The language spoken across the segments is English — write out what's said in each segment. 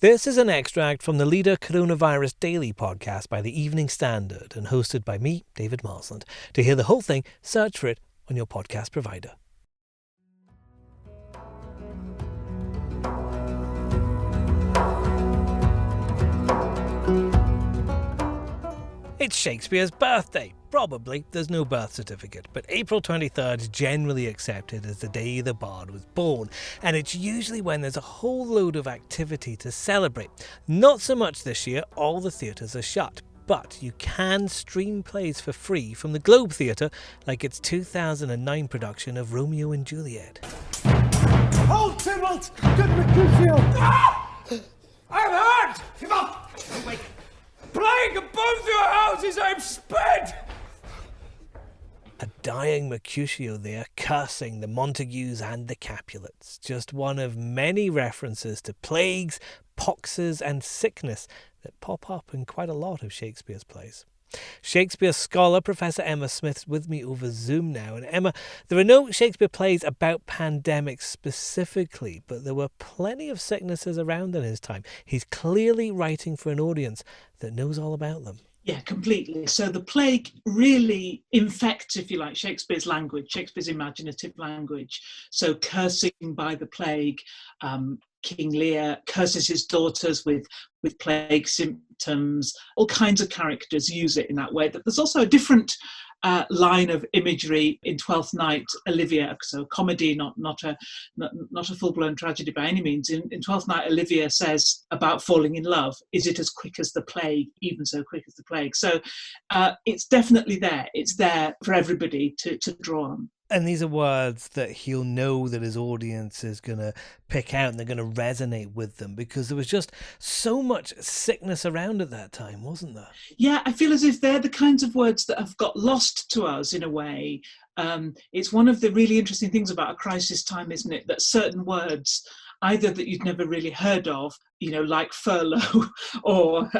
This is an extract from the Leader Coronavirus Daily podcast by the Evening Standard and hosted by me, David Marsland. To hear the whole thing, search for it on your podcast provider. It's Shakespeare's birthday. Probably, there's no birth certificate, but April 23rd is generally accepted as the day the bard was born, and it's usually when there's a whole load of activity to celebrate. Not so much this year, all the theatres are shut, but you can stream plays for free from the Globe Theatre, like its 2009 production of Romeo and Juliet. Hold, Tybalt! Good Mercutio! Ah! I'm hurt! Tybalt! Wait. Plague of both your houses, I'm sped! A dying Mercutio there, cursing the Montagues and the Capulets. Just one of many references to plagues, poxes and sickness that pop up in quite a lot of Shakespeare's plays. Shakespeare scholar Professor Emma Smith's with me over Zoom now. And Emma, there are no Shakespeare plays about pandemics specifically, but there were plenty of sicknesses around in his time. He's clearly writing for an audience that knows all about them. Yeah, completely. So the plague really infects, if you like, Shakespeare's language, Shakespeare's imaginative language. So cursing by the plague, King Lear curses his daughters with plague symptoms. All kinds of characters use it in that way. But there's also a different line of imagery in Twelfth Night, Olivia. So comedy, not a full-blown tragedy by any means. In Twelfth Night, Olivia says about falling in love, "Is it as quick as the plague? Even so quick as the plague." So it's definitely there. It's there for everybody to draw on. And these are words that he'll know that his audience is going to pick out and they're going to resonate with them, because there was just so much sickness around at that time, wasn't there? Yeah, I feel as if they're the kinds of words that have got lost to us in a way. It's one of the really interesting things about a crisis time, isn't it? That certain words, either that you'd never really heard of, like furlough, or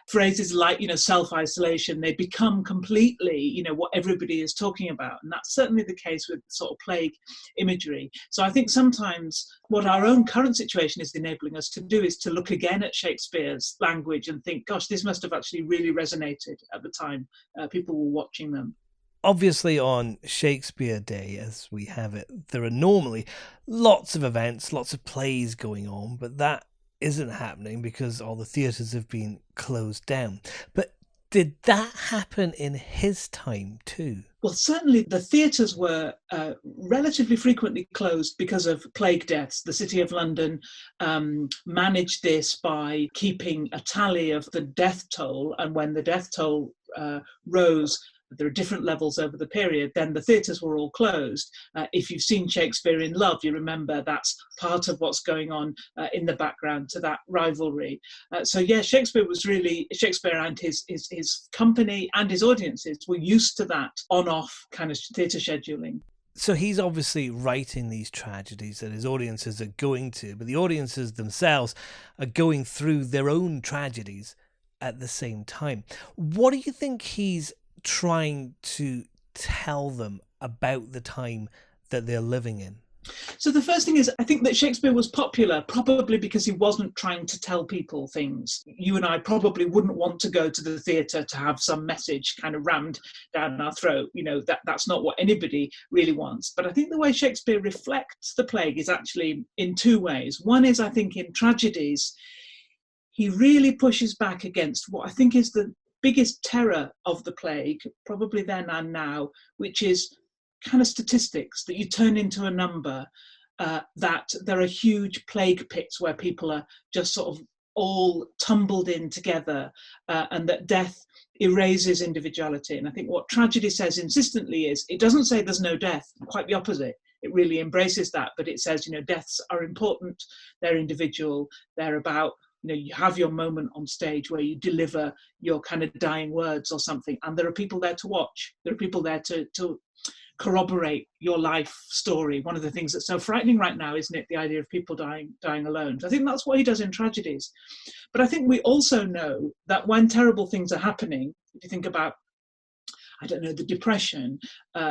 phrases like, self-isolation, they become completely, what everybody is talking about. And that's certainly the case with sort of plague imagery. So I think sometimes what our own current situation is enabling us to do is to look again at Shakespeare's language and think, gosh, this must have actually really resonated at the time people were watching them. Obviously, on Shakespeare Day, as we have it, there are normally lots of events, lots of plays going on, but that isn't happening because all the theatres have been closed down. But did that happen in his time too? Well, certainly the theatres were relatively frequently closed because of plague deaths. The City of London managed this by keeping a tally of the death toll, and when the death toll rose, there are different levels over the period, then the theatres were all closed. If you've seen Shakespeare in Love, you remember that's part of what's going on in the background to that rivalry. Shakespeare and his company and his audiences were used to that on-off kind of theatre scheduling. So he's obviously writing these tragedies that his audiences are going to, but the audiences themselves are going through their own tragedies at the same time. What do you think he's trying to tell them about the time that they're living in? So the first thing is, I think that Shakespeare was popular probably because he wasn't trying to tell people things. You and I probably wouldn't want to go to the theatre to have some message kind of rammed down our throat. That's not what anybody really wants. But I think the way Shakespeare reflects the plague is actually in two ways. One is, I think, in tragedies, he really pushes back against what I think is the biggest terror of the plague, probably then and now, which is kind of statistics, that you turn into a number, that there are huge plague pits where people are just sort of all tumbled in together, and that death erases individuality. And I think what tragedy says insistently is, it doesn't say there's no death, quite the opposite. It really embraces that, but it says, deaths are important, they're individual, they're about, you have your moment on stage where you deliver your kind of dying words or something, and there are people there to watch. There are people there to corroborate your life story. One of the things that's so frightening right now, isn't it? The idea of people dying alone. So I think that's what he does in tragedies. But I think we also know that when terrible things are happening, if you think about, I don't know, the Depression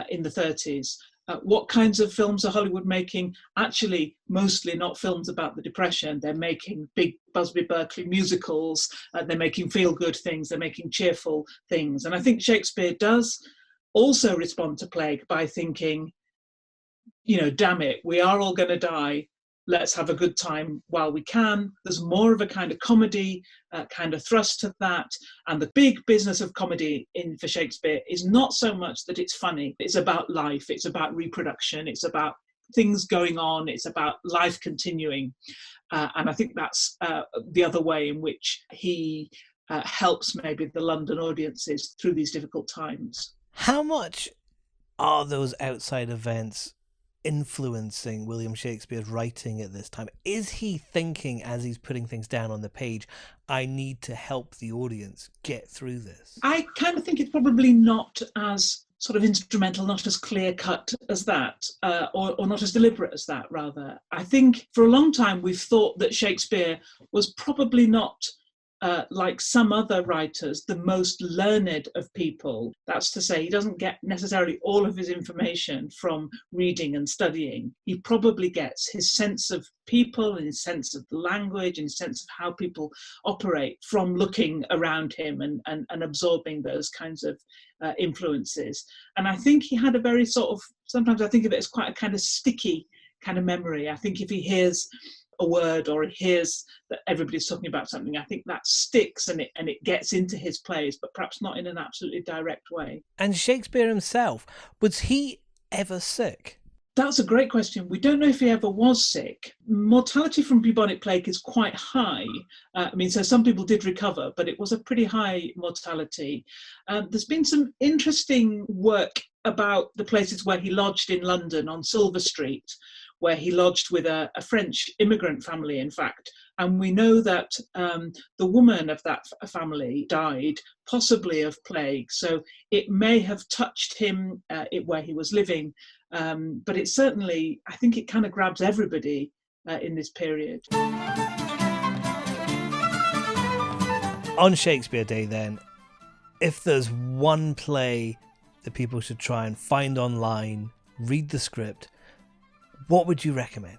in the 30s, What kinds of films are Hollywood making? Actually, mostly not films about the Depression. They're making big Busby Berkeley musicals. They're making feel-good things. They're making cheerful things. And I think Shakespeare does also respond to plague by thinking, damn it, we are all going to die. Let's have a good time while we can. There's more of a kind of comedy kind of thrust to that. And the big business of comedy for Shakespeare is not so much that it's funny. It's about life. It's about reproduction. It's about things going on. It's about life continuing. And I think that's the other way in which he helps maybe the London audiences through these difficult times. How much are those outside events influencing William Shakespeare's writing at this time? Is he thinking, as he's putting things down on the page, I need to help the audience get through this? I kind of think it's probably not as sort of instrumental, not as clear-cut as that, or not as deliberate as that, rather. I think for a long time we've thought that Shakespeare was probably not like some other writers, the most learned of people. That's to say, he doesn't get necessarily all of his information from reading and studying. He probably gets his sense of people and his sense of the language and his sense of how people operate from looking around him and absorbing those kinds of influences. And I think he had a very sort of, sometimes I think of it as quite a kind of sticky kind of memory. I think if he hears a word or hears that everybody's talking about something, I think that sticks and it gets into his plays, but perhaps not in an absolutely direct way. And Shakespeare himself, was he ever sick? That's a great question. We don't know if he ever was sick. Mortality from bubonic plague is quite high. So some people did recover, but it was a pretty high mortality. There's been some interesting work about the places where he lodged in London on Silver Street, where he lodged with a French immigrant family, in fact. And we know that the woman of that family died, possibly of plague. So it may have touched him where he was living. But it certainly, I think it kind of grabs everybody in this period. On Shakespeare Day, then, if there's one play that people should try and find online, read the script, what would you recommend?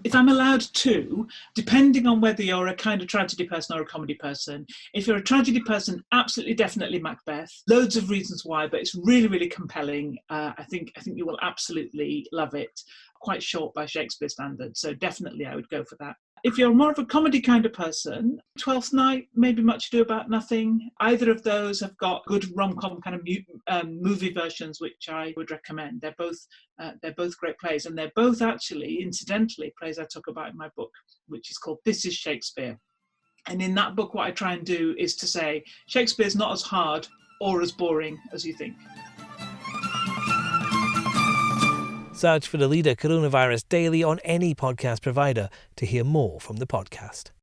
If I'm allowed to, depending on whether you're a kind of tragedy person or a comedy person, if you're a tragedy person, absolutely, definitely Macbeth. Loads of reasons why, but it's really, really compelling. I think you will absolutely love it. Quite short by Shakespeare standards, so definitely I would go for that. If you're more of a comedy kind of person, Twelfth Night, maybe Much Ado About Nothing. Either of those have got good rom-com kind of movie versions, which I would recommend. They're both great plays, and they're both actually, incidentally, plays I talk about in my book, which is called This is Shakespeare. And in that book, what I try and do is to say Shakespeare's not as hard or as boring as you think. Search for the leader Coronavirus Daily on any podcast provider to hear more from the podcast.